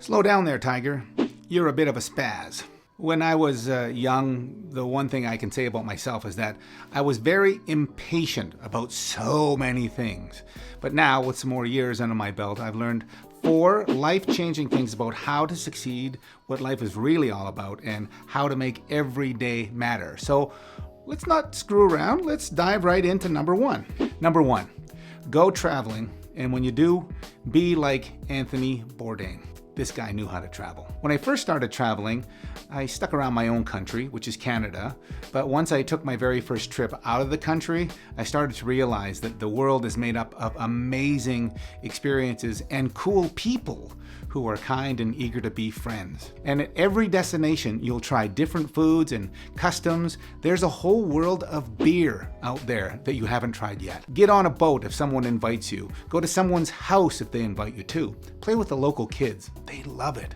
Slow down there, Tiger. You're a bit of a spaz. When I was young, the one thing I can say about myself is that I was very impatient about so many things. But now, with some more years under my belt, I've learned 4 life-changing things about how to succeed, what life is really all about, and how to make every day matter. So let's not screw around. Let's dive right into number 1. Number 1, go traveling, and when you do, be like Anthony Bourdain. This guy knew how to travel. When I first started traveling, I stuck around my own country, which is Canada. But once I took my very first trip out of the country, I started to realize that the world is made up of amazing experiences and cool people who are kind and eager to be friends. And at every destination, you'll try different foods and customs. There's a whole world of beer out there that you haven't tried yet. Get on a boat if someone invites you. Go to someone's house if they invite you to. Play with the local kids. They love it.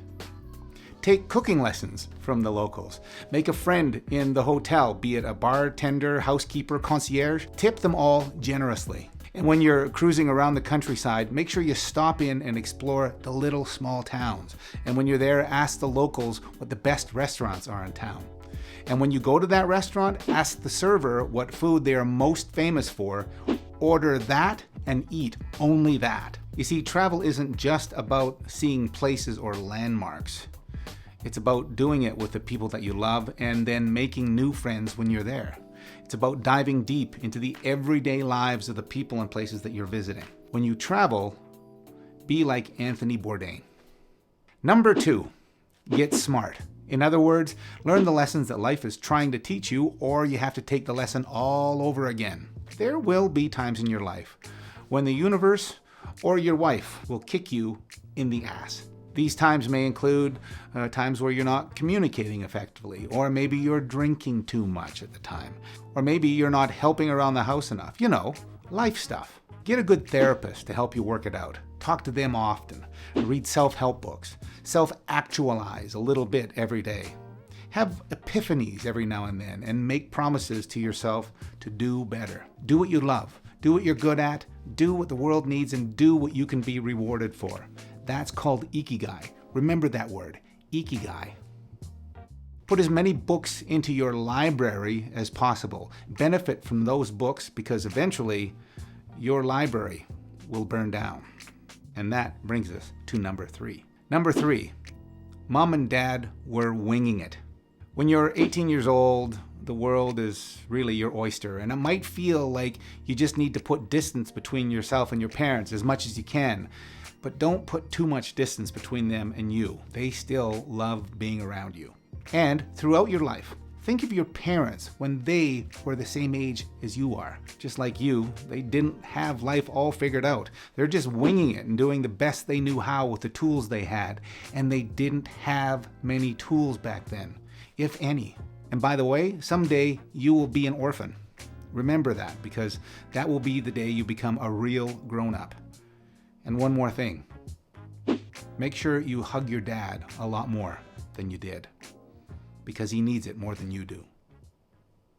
Take cooking lessons from the locals. Make a friend in the hotel, be it a bartender, housekeeper, concierge. Tip them all generously. And when you're cruising around the countryside, make sure you stop in and explore the little small towns. And when you're there, ask the locals what the best restaurants are in town. And when you go to that restaurant, ask the server what food they are most famous for. Order that and eat only that. You see, travel isn't just about seeing places or landmarks. It's about doing it with the people that you love and then making new friends when you're there. It's about diving deep into the everyday lives of the people and places that you're visiting. When you travel, be like Anthony Bourdain. Number 2, get smart. In other words, learn the lessons that life is trying to teach you, or you have to take the lesson all over again. There will be times in your life when the universe or your wife will kick you in the ass. These times may include times where you're not communicating effectively, or maybe you're drinking too much at the time, or maybe you're not helping around the house enough. You know, life stuff. Get a good therapist to help you work it out. Talk to them often. Read self-help books. Self-actualize a little bit every day. Have epiphanies every now and then, and make promises to yourself to do better. Do what you love. Do what you're good at. Do what the world needs, and do what you can be rewarded for. That's called Ikigai. Remember that word, Ikigai. Put as many books into your library as possible. Benefit from those books because eventually your library will burn down. And that brings us to number 3. Number 3, Mom and Dad were winging it. When you're 18 years old, the world is really your oyster, and it might feel like you just need to put distance between yourself and your parents as much as you can. But don't put too much distance between them and you. They still love being around you. And throughout your life, think of your parents when they were the same age as you are. Just like you, they didn't have life all figured out. They're just winging it and doing the best they knew how with the tools they had. And they didn't have many tools back then, if any. And by the way, someday you will be an orphan. Remember that, because that will be the day you become a real grown-up. And one more thing, make sure you hug your dad a lot more than you did, because he needs it more than you do.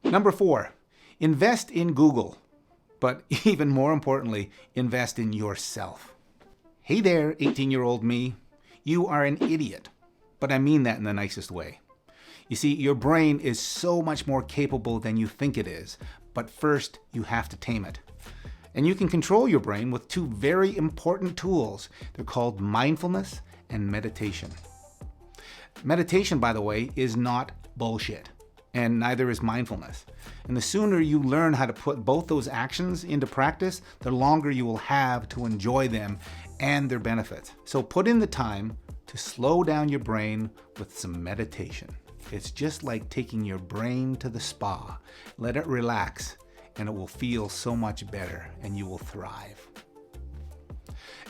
Number 4, invest in Google, but even more importantly, invest in yourself. Hey there, 18-year-old me, you are an idiot, but I mean that in the nicest way. You see, your brain is so much more capable than you think it is, but first you have to tame it. And you can control your brain with 2 very important tools. They're called mindfulness and meditation. Meditation, by the way, is not bullshit, and neither is mindfulness. And the sooner you learn how to put both those actions into practice, the longer you will have to enjoy them and their benefits. So put in the time to slow down your brain with some meditation. It's just like taking your brain to the spa. Let it relax, and it will feel so much better, and you will thrive.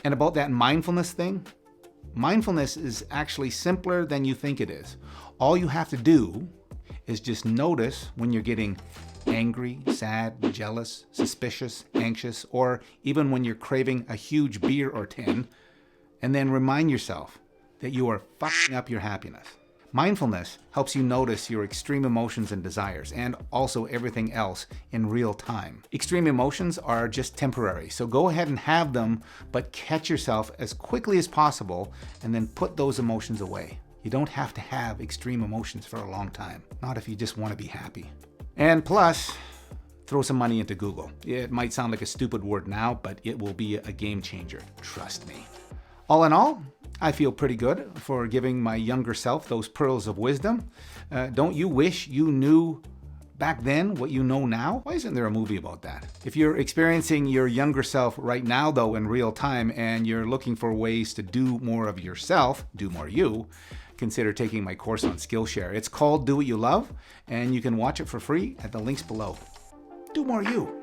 And about that mindfulness thing, mindfulness is actually simpler than you think it is. All you have to do is just notice when you're getting angry, sad, jealous, suspicious, anxious, or even when you're craving a huge beer or 10, and then remind yourself that you are fucking up your happiness. Mindfulness helps you notice your extreme emotions and desires, and also everything else in real time. Extreme emotions are just temporary, so go ahead and have them, but catch yourself as quickly as possible and then put those emotions away. You don't have to have extreme emotions for a long time, not if you just want to be happy. And plus, throw some money into Google. It might sound like a stupid word now, but it will be a game changer, trust me. All in all, I feel pretty good for giving my younger self those pearls of wisdom. Don't you wish you knew back then what you know now? Why isn't there a movie about that? If you're experiencing your younger self right now, though, in real time, and you're looking for ways to do more of yourself, do more you, consider taking my course on Skillshare. It's called Do What You Love, and you can watch it for free at the links below. Do more you.